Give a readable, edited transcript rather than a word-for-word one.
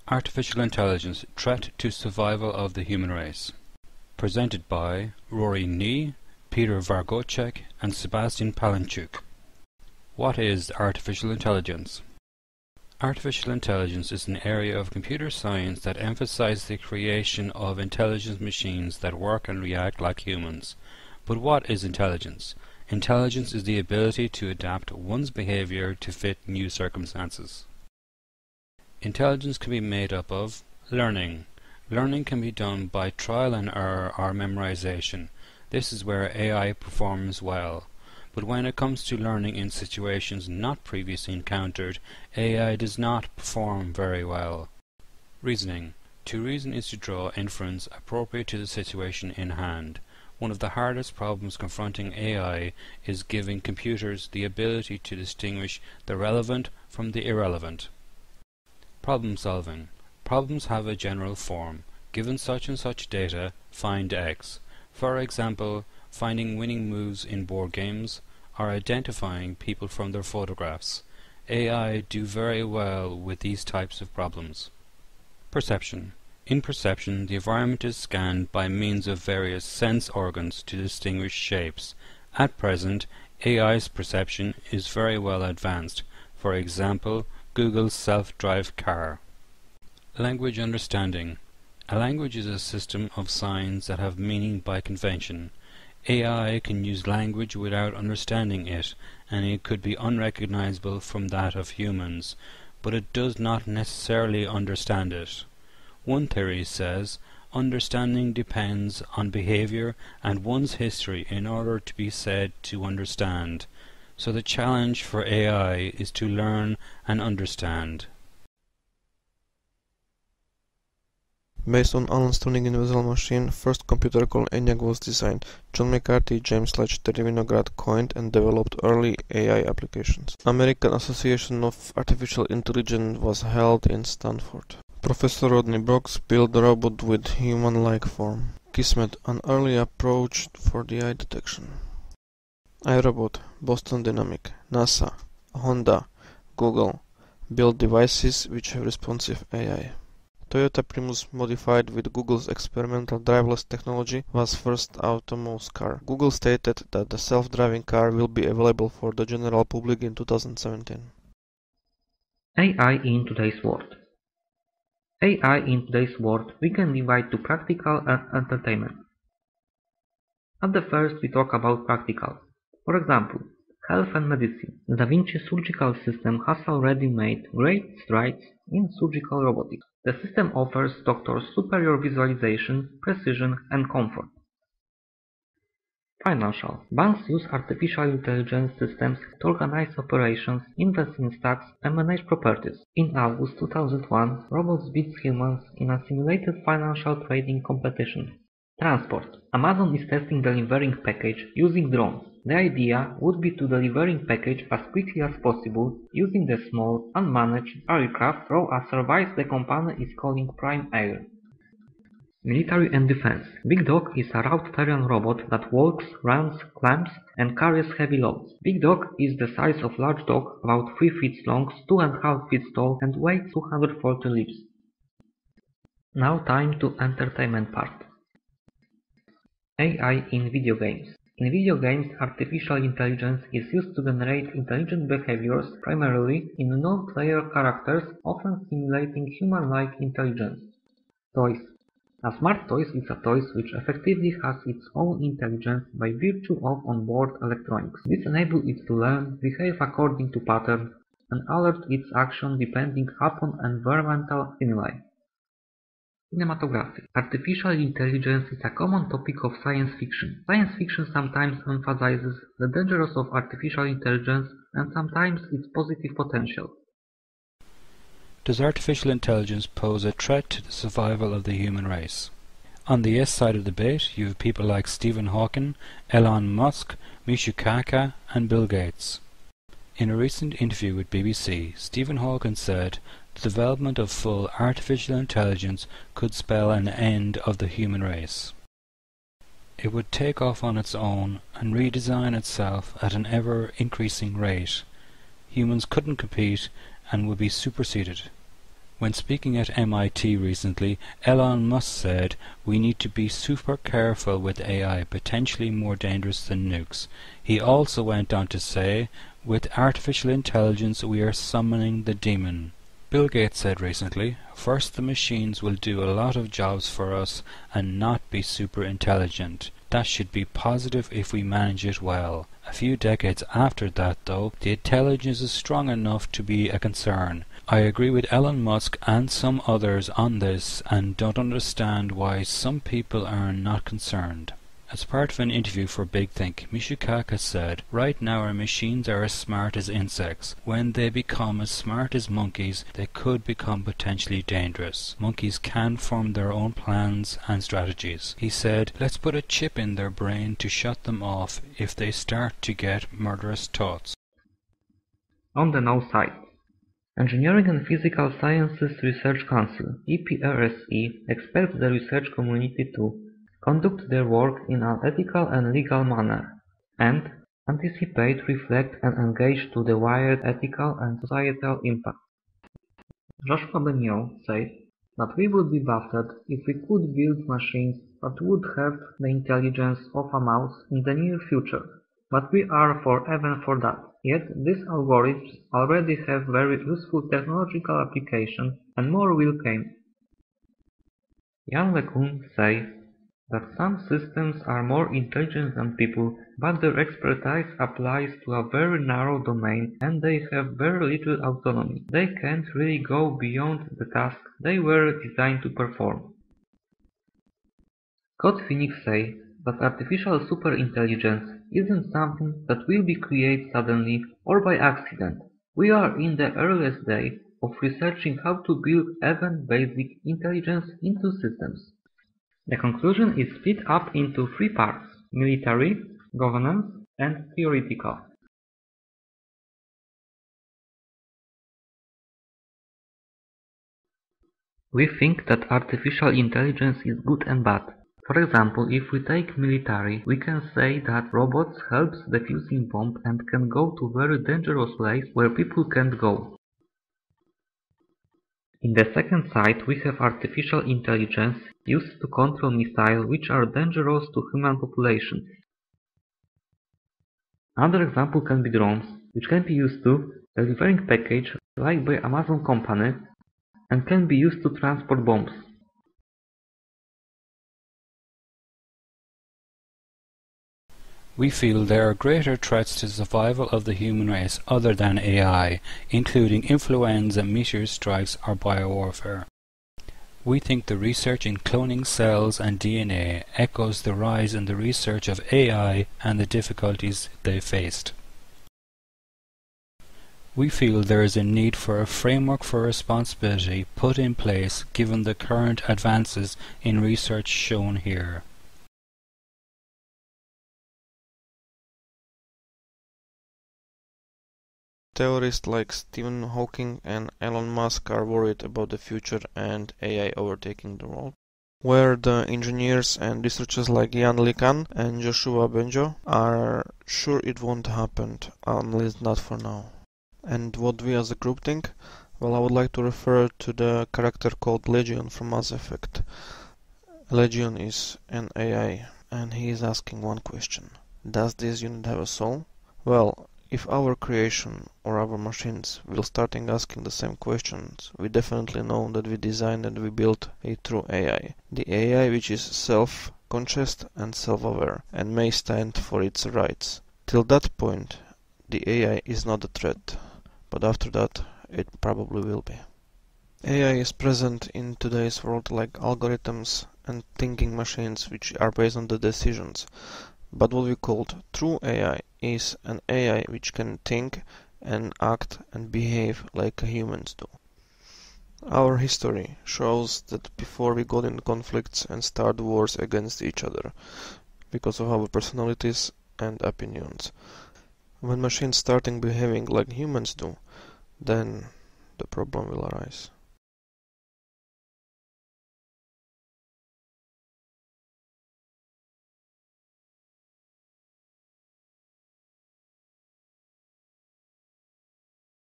Artificial Intelligence, Threat to Survival of the Human Race. Presented by Rory Nee, Peter Vargocek, and Sebastian Palenchuk. What is artificial intelligence? Artificial intelligence is an area of computer science that emphasizes the creation of intelligent machines that work and react like humans. But what is intelligence? Intelligence is the ability to adapt one's behavior to fit new circumstances. Intelligence can be made up of learning. Learning can be done by trial and error or memorization. This is where AI performs well. But when it comes to learning in situations not previously encountered, AI does not perform very well. Reasoning. To reason is to draw inference appropriate to the situation in hand. One of the hardest problems confronting AI is giving computers the ability to distinguish the relevant from the irrelevant. Problem solving. Problems have a general form. Given such and such data, find X. For example, finding winning moves in board games, or identifying people from their photographs. AI do very well with these types of problems. Perception. In perception, the environment is scanned by means of various sense organs to distinguish shapes. At present, AI's perception is very well advanced. For example, Google's self-drive car. Language understanding. A language is a system of signs that have meaning by convention. AI can use language without understanding it, and it could be unrecognizable from that of humans, but it does not necessarily understand it. One theory says, understanding depends on behavior and one's history in order to be said to understand. So the challenge for AI is to learn and understand. Based on Alan's Turing Universal Machine, first computer called ENIAC was designed. John McCarthy, James Sledge, Terry Winograd coined and developed early AI applications. American Association of Artificial Intelligence was held in Stanford. Professor Rodney Brooks built a robot with human-like form. Kismet, an early approach for the eye detection. iRobot, Boston Dynamic, NASA, Honda, Google built devices which have responsive AI. Toyota Primus, modified with Google's experimental driverless technology, was first autonomous car. Google stated that the self-driving car will be available for the general public in 2017. AI in today's world. AI in today's world we can divide to practical and entertainment. At the first we talk about practical. For example, health and medicine. The Da Vinci surgical system has already made great strides in surgical robotics. The system offers doctors superior visualization, precision, and comfort. Financial. Banks use artificial intelligence systems to organize operations, invest in stocks, and manage properties. In August 2001, robots beat humans in a simulated financial trading competition. Transport. Amazon is testing delivering package using drones. The idea would be to delivering package as quickly as possible using the small, unmanaged aircraft though a service the company is calling Prime Air. Military and defense. Big Dog is a route terrain robot that walks, runs, climbs, and carries heavy loads. Big Dog is the size of large dog, about 3 feet long, 2.5 feet tall, and weighs 240 libs. Now time to entertainment part. AI in video games. In video games, artificial intelligence is used to generate intelligent behaviors primarily in non-player characters, often simulating human-like intelligence. Toys. A smart toy is a toy which effectively has its own intelligence by virtue of onboard electronics. This enables it to learn, behave according to patterns, and alert its action depending upon environmental stimuli. Cinematography. Artificial intelligence is a common topic of science fiction. Science fiction sometimes emphasizes the dangers of artificial intelligence and sometimes its positive potential. Does artificial intelligence pose a threat to the survival of the human race? On the yes side of the debate, you have people like Stephen Hawking, Elon Musk, Mishu Kaka, and Bill Gates. In a recent interview with BBC, Stephen Hawking said the development of full artificial intelligence could spell an end of the human race. It would take off on its own and redesign itself at an ever-increasing rate. Humans couldn't compete and would be superseded. When speaking at MIT recently, Elon Musk said, "We need to be super careful with AI, potentially more dangerous than nukes." He also went on to say, "With artificial intelligence we are summoning the demon." Bill Gates said recently, "First the machines will do a lot of jobs for us and not be super intelligent. That should be positive if we manage it well. A few decades after that, though, the intelligence is strong enough to be a concern." I agree with Elon Musk and some others on this and don't understand why some people are not concerned. As part of an interview for Big Think, Mishukaka said, "Right now our machines are as smart as insects. When they become as smart as monkeys, they could become potentially dangerous. Monkeys can form their own plans and strategies." He said, "Let's put a chip in their brain to shut them off if they start to get murderous thoughts." On the no side. Engineering and Physical Sciences Research Council (EPRSE) expects the research community to conduct their work in an ethical and legal manner, and anticipate, reflect, and engage to the wide ethical and societal impact. Joshua Benioff said that we would be baffled if we could build machines that would have the intelligence of a mouse in the near future, but we are even for that. Yet these algorithms already have very useful technological applications, and more will come. Jan LeCun says that some systems are more intelligent than people, but their expertise applies to a very narrow domain and they have very little autonomy. They can't really go beyond the task they were designed to perform. Scott Phoenix says that artificial superintelligence isn't something that will be created suddenly or by accident. We are in the earliest days of researching how to build even basic intelligence into systems. The conclusion is split up into three parts: military, governance, and theoretical. We think that artificial intelligence is good and bad. For example, if we take military, we can say that robots helps defusing bomb and can go to very dangerous places where people can't go. In the second side, we have artificial intelligence used to control missiles which are dangerous to human population. Another example can be drones, which can be used to delivering package like by Amazon company and can be used to transport bombs. We feel there are greater threats to the survival of the human race other than AI, including influenza, meteor strikes, or biowarfare. We think the research in cloning cells and DNA echoes the rise in the research of AI and the difficulties they faced. We feel there is a need for a framework for responsibility put in place given the current advances in research shown here. Theorists like Stephen Hawking and Elon Musk are worried about the future and AI overtaking the world, where the engineers and researchers like Jan LeCun and Joshua Benioff are sure it won't happen, at least not for now. And what we as a group think? Well, I would like to refer to the character called Legion from Mass Effect. Legion is an AI, and he is asking one question. Does this unit have a soul? Well, if our creation or our machines will starting asking the same questions, we definitely know that we designed and we built a true AI. The AI which is self-conscious and self-aware and may stand for its rights. Till that point, the AI is not a threat, but after that, it probably will be. AI is present in today's world like algorithms and thinking machines which are based on the decisions. But what we called true AI is an AI which can think and act and behave like humans do. Our history shows that before we got in conflicts and start wars against each other because of our personalities and opinions. When machines starting behaving like humans do, then the problem will arise.